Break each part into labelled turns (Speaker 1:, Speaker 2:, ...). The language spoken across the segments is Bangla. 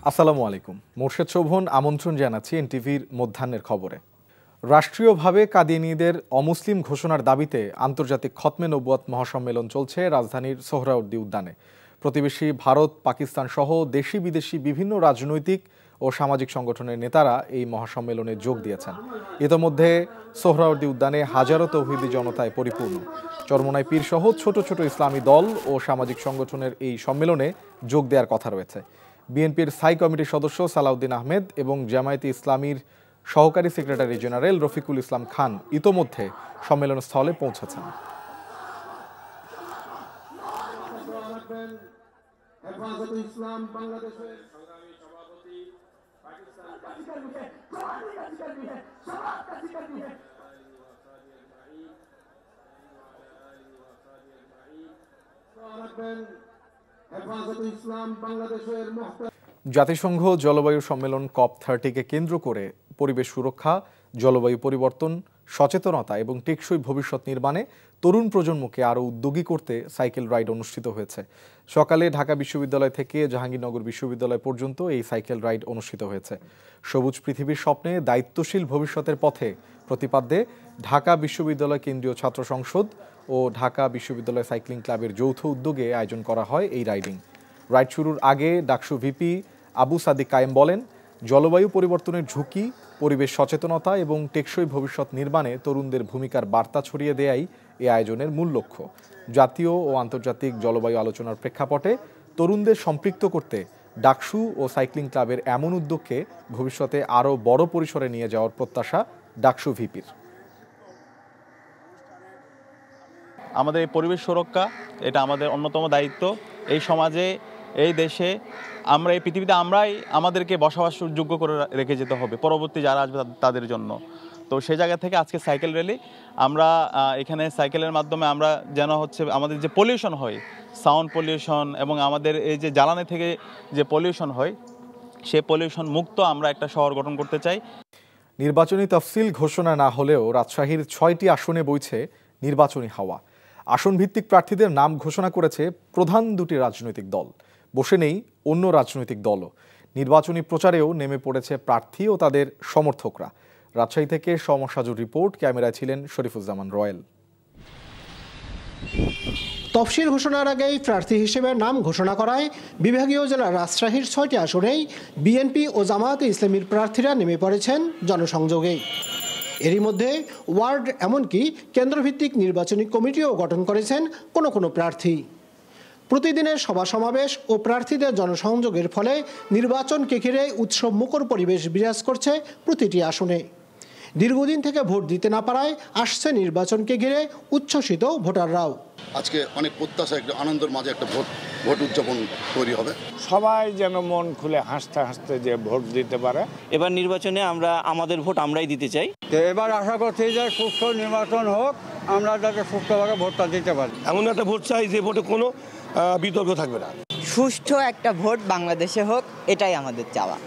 Speaker 1: আসসালামু আলাইকুম। মোর্শেদ শোভন আমন্ত্রণ জানাচ্ছি এনটিভির মধ্যাহ্নের খবরে। রাষ্ট্রীয়ভাবে কাদিয়ানীদের অমুসলিম ঘোষণার দাবিতে আন্তর্জাতিক খতমে নবুয়াত মহাসম্মেলন চলছে রাজধানীর সোহরাওয়ার্দী উদ্যানে। প্রতিবেশী ভারত, পাকিস্তান সহ দেশি বিদেশি বিভিন্ন রাজনৈতিক ও সামাজিক সংগঠনের নেতারা এই মহাসম্মেলনে যোগ দিয়েছেন। ইতোমধ্যে সোহরাওয়ার্দী উদ্যানে হাজারো তৌহিদি জনতায় পরিপূর্ণ। চরমোনাই পীর সহ ছোট ছোট ইসলামী দল ও সামাজিক সংগঠনের এই সম্মেলনে যোগ দেওয়ার কথা রয়েছে। বিএনপির স্থায়ী কমিটির সদস্য সালাউদ্দিন আহমেদ এবং জামায়াতে ইসলামীর সহকারী সেক্রেটারি জেনারেল রফিকুল ইসলাম খান ইতোমধ্যে সম্মেলনস্থলে পৌঁছেছেন। জাতিসংঘ জলবায়ু সম্মেলন COP30-কে কেন্দ্র করে পরিবেশ সুরক্ষা, জলবায়ু পরিবর্তন, সচেতনতা এবং টেকসই ভবিষ্যৎ নির্মাণে তরুণ প্রজন্মকে আরও উদ্যোগী করতে সাইকেল রাইড অনুষ্ঠিত হয়েছে। সকালে ঢাকা বিশ্ববিদ্যালয় থেকে জাহাঙ্গীরনগর বিশ্ববিদ্যালয় পর্যন্ত এই সাইকেল রাইড অনুষ্ঠিত হয়েছে। সবুজ পৃথিবীর স্বপ্নে দায়িত্বশীল ভবিষ্যতের পথে প্রতিপাদ্যে ঢাকা বিশ্ববিদ্যালয় কেন্দ্রীয় ছাত্র সংসদ ও ঢাকা বিশ্ববিদ্যালয় সাইক্লিং ক্লাবের যৌথ উদ্যোগে আয়োজন করা হয় এই রাইডিং। রাইড শুরুর আগে ডাকসু ভিপি আবু সাদিক কায়েম বলেন, জলবায়ু পরিবর্তনের ঝুঁকি, পরিবেশ সচেতনতা এবং টেকসই ভবিষ্যৎ নির্মাণে তরুণদের ভূমিকার বার্তা ছড়িয়ে দেয়াই এই আয়োজনের মূল লক্ষ্য। জাতীয় ও আন্তর্জাতিক জলবায়ু আলোচনার প্রেক্ষাপটে তরুণদের সম্পৃক্ত করতে ডাকসু ও সাইক্লিং ক্লাবের এমন উদ্যোগকে ভবিষ্যতে আরও বড় পরিসরে নিয়ে যাওয়ার প্রত্যাশা ডাকসু ভিপির।
Speaker 2: আমাদের এই পরিবেশ সুরক্ষা এটা আমাদের অন্যতম দায়িত্ব। এই সমাজে, এই দেশে, আমরা এই পৃথিবীতে আমরাই আমাদেরকে বসবাসযোগ্য করে রেখে যেতে হবে পরবর্তী যারা আসবে তাদের জন্য। তো সেই জায়গা থেকে আজকে সাইকেল র্যালি, আমরা এখানে সাইকেলের মাধ্যমে আমরা যেন আমাদের যে পলিউশন হয়, সাউন্ড পলিউশন এবং আমাদের এই যে জ্বালানি থেকে যে পলিউশন হয়, সে পলিউশন মুক্ত আমরা একটা শহর গঠন করতে চাই।
Speaker 1: নির্বাচনী তফসিল ঘোষণা না হলেও রাজশাহীর 6টি আসনে বইছে নির্বাচনী হাওয়া। আসন ভিত্তিক প্রার্থীদের নাম ঘোষণা করেছে প্রধান দুটি রাজনৈতিক দল। বসে নেই অন্য রাজনৈতিক দলও। নির্বাচনী প্রচারেও নেমে পড়েছে প্রার্থী ও তাদের সমর্থকরা। রাজশাহী থেকে সমসাজুর রিপোর্ট, ক্যামেরায় ছিলেন শরীফুজ্জামান রয়েল।
Speaker 3: তফসিল ঘোষণার আগেই প্রার্থী হিসেবে নাম ঘোষণা করায় বিভাগীয় জেলা রাজশাহীর 6টি আসনেই বিএনপি ও জামায়াতে ইসলামীর প্রার্থীরা নেমে পড়েছেন জনসংযোগে। এরই মধ্যে ওয়ার্ড এমনকি কেন্দ্রভিত্তিক নির্বাচনী কমিটিও গঠন করেছেন কোনো প্রার্থী। প্রতিদিনের সভা সমাবেশ ও প্রার্থীদের জনসংযোগের ফলে নির্বাচনকে ঘিরে উৎসব মুখর পরিবেশ বিরাজ করছে প্রতিটি আসনে। দীর্ঘদিন থেকে ভোট দিতে না পারায় আসছে নির্বাচনকে ঘিরে উচ্ছ্বসিত ভোটাররাও।
Speaker 4: আজকে অনেক প্রত্যাশা, একটা আনন্দের মাঝে একটা ভোট উদযাপন তৈরি হবে।
Speaker 5: সবাই যেন মন খুলে হাসতে হাসতে যে ভোট দিতে পারে।
Speaker 6: এবার নির্বাচনে আমরা আমাদের ভোট আমরাই দিতে চাই।
Speaker 7: এবার আশা করছি যে সুষ্ঠু নির্বাচন হোক, আমরা যাতে সুষ্ঠুভাবে ভোটটা দিতে পারি।
Speaker 8: এমন একটা ভোট চাই যে ভোটে কোনো বিতর্ক থাকবে না।
Speaker 9: সুষ্ঠু একটা ভোট বাংলাদেশে হোক, এটাই আমাদের চাওয়া।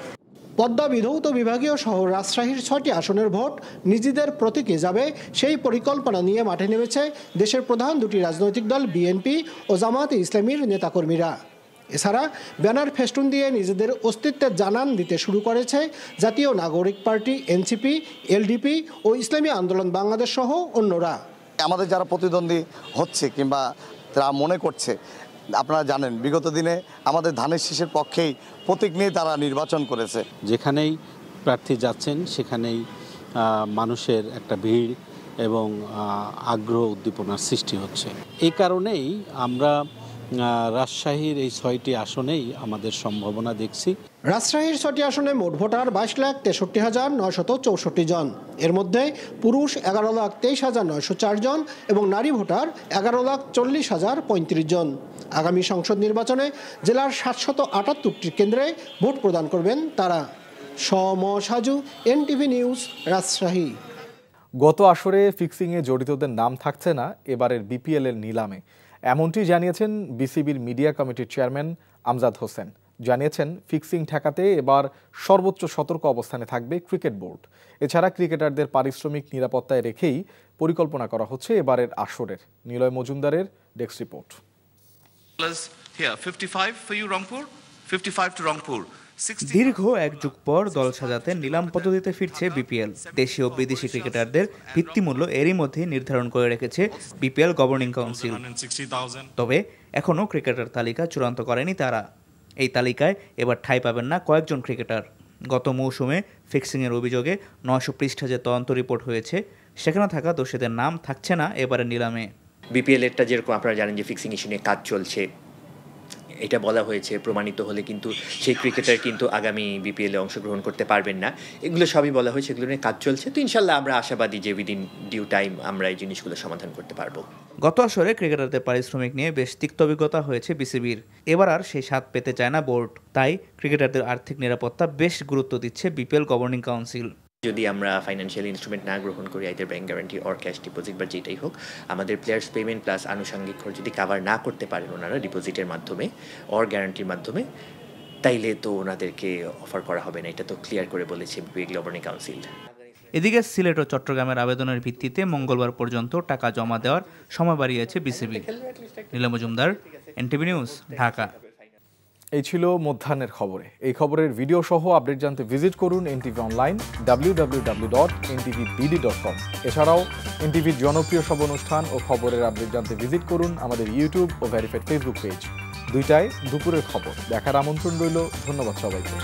Speaker 3: পদ্মা বিধৌত বিভাগীয় শহর রাজশাহীর 6টি আসনের ভোট নিজেদের প্রতীকে যাবে, সেই পরিকল্পনা নিয়ে মাঠে নেমেছে দেশের প্রধান দুটি রাজনৈতিক দল বিএনপি ও জামায়াতে ইসলামীর নেতাকর্মীরা। এছাড়া ব্যানার ফেস্টুন দিয়ে নিজেদের অস্তিত্বের জানান দিতে শুরু করেছে জাতীয় নাগরিক পার্টি, এনসিপি, এলডিপি ও ইসলামী আন্দোলন বাংলাদেশ সহ অন্যরা।
Speaker 10: আমাদের যারা প্রতিদ্বন্দ্বী হচ্ছে কিংবা তারা মনে করছে, আপনারা জানেন বিগত দিনে আমাদের ধানের শীষের পক্ষেই প্রতীক নিয়ে তারা নির্বাচন করেছে।
Speaker 11: যেখানেই প্রার্থী যাচ্ছেন সেখানেই মানুষের একটা ভিড় এবং আগ্রহ উদ্দীপনার সৃষ্টি হচ্ছে। এই কারণেই আমরা রাজশাহীর এই 6টি আসনেই আমাদের সম্ভাবনা দেখছি।
Speaker 3: রাজশাহীর 6টি আসনে মোট ভোটার 22,63,964 জন। এর মধ্যে পুরুষ 11,23,904 জন এবং নারী ভোটার 11,40,035 জন। আগামী সংসদ নির্বাচনে জেলার 778টি কেন্দ্রে ভোট প্রদান করবেন তারা। সমসাজু, এনটিভি নিউজ, রাজশাহী।
Speaker 1: গত আসরে ফিক্সিংয়ে জড়িতদের নাম থাকছে না এবারের বিপিএল এর নিলামে, এমনটি জানিয়েছেন বিসিবির মিডিয়া কমিটির চেয়ারম্যান আমজাদ হোসেন। জানিয়েছেন ফিক্সিং ঠেকাতে এবার সর্বোচ্চ সতর্ক অবস্থানে থাকবে ক্রিকেট বোর্ড। এছাড়া ক্রিকেটারদের পারিশ্রমিক নিরাপত্তায় রেখেই পরিকল্পনা করা হচ্ছে এবারের আসরের। নিলয় মজুমদারের desk report.
Speaker 12: Here 55 for you Rangpur, 55 to Rangpur. দীর্ঘ এক যুগ পর দল সাজাতে নিলাম পদ্ধতিতে ফিরছে বিপিএল। দেশীয় ও বিদেশি ক্রিকেটারদের ভিত্তিমূল্য এরই মধ্যে নির্ধারণ করে রেখেছে বিপিএল গভর্নিং কাউন্সিল। তবে এখনও ক্রিকেটার তালিকা চূড়ান্ত করেনি তারা। এই তালিকায় এবার ঠাঁই পাবেন না কয়েকজন ক্রিকেটার। গত মৌসুমে ফিক্সিংয়ের অভিযোগে 900 পৃষ্ঠা যে তদন্ত রিপোর্ট হয়েছে, সেখানে থাকা দোষীদের নাম থাকছে না এবারের নিলামে।
Speaker 13: বিপিএলেরটা যেরকম আপনারা জানেন যে ফিক্সিং ইস্যু নিয়ে কাজ চলছে, এটা বলা হয়েছে প্রমাণিত হলে কিন্তু সেই ক্রিকেটার কিন্তু আগামী বিপিএলে অংশগ্রহণ করতে পারবেন না। এগুলো সবই বলা হয়েছে, এগুলো নিয়ে কাজ চলছে। তো ইনশাল্লাহ আমরা আশাবাদী যে উইদিন ডিউ টাইম আমরা এই জিনিসগুলো সমাধান করতে পারবো।
Speaker 12: গত আসরে ক্রিকেটারদের পারিশ্রমিক নিয়ে বেশ তিক্ত অভিজ্ঞতা হয়েছে বিসিবির। এবার আর সেই স্বাদ পেতে চায় না বোর্ড। তাই ক্রিকেটারদের আর্থিক নিরাপত্তা বেশ গুরুত্ব দিচ্ছে বিপিএল গভর্নিং কাউন্সিল।
Speaker 13: যদি আমরা ফাইন্যান্সিয়াল ইনস্ট্রুমেন্ট না গ্রহণ করি, either bank guarantee or cash deposit বা যেটাই হোক, আমাদের প্লেয়ার্স পেমেন্ট প্লাস আনুষঙ্গিক খরচ যদি কাভার না করতে পারেন ওনারা ডিপোজিটের মাধ্যমে অর গ্যারান্টির মাধ্যমে, তাইলে তো ওনাদেরকে অফার করা হবে না। এটা তো ক্লিয়ার করে বলেছে বিপিএল গভর্নিং কাউন্সিল।
Speaker 12: এদিকে সিলেট ও চট্টগ্রামের আবেদনের ভিত্তিতে মঙ্গলবার পর্যন্ত টাকা জমা দেওয়ার সময় বাড়িয়েছে বিসিবি। নীলা মজুমদার, এনটিভি নিউজ, ঢাকা।
Speaker 1: এই ছিল মধ্যাহ্নের খবরে। এই খবরের ভিডিও সহ আপডেট জানতে ভিজিট করুন এনটিভি অনলাইন www.ntvbd.com। এছাড়াও এনটিভির জনপ্রিয় সব অনুষ্ঠান ও খবরের আপডেট জানতে ভিজিট করুন আমাদের ইউটিউব ও ভেরিফাইড ফেসবুক পেজ। দুইটায় দুপুরের খবর দেখার আমন্ত্রণ রইল। ধন্যবাদ সবাইকে।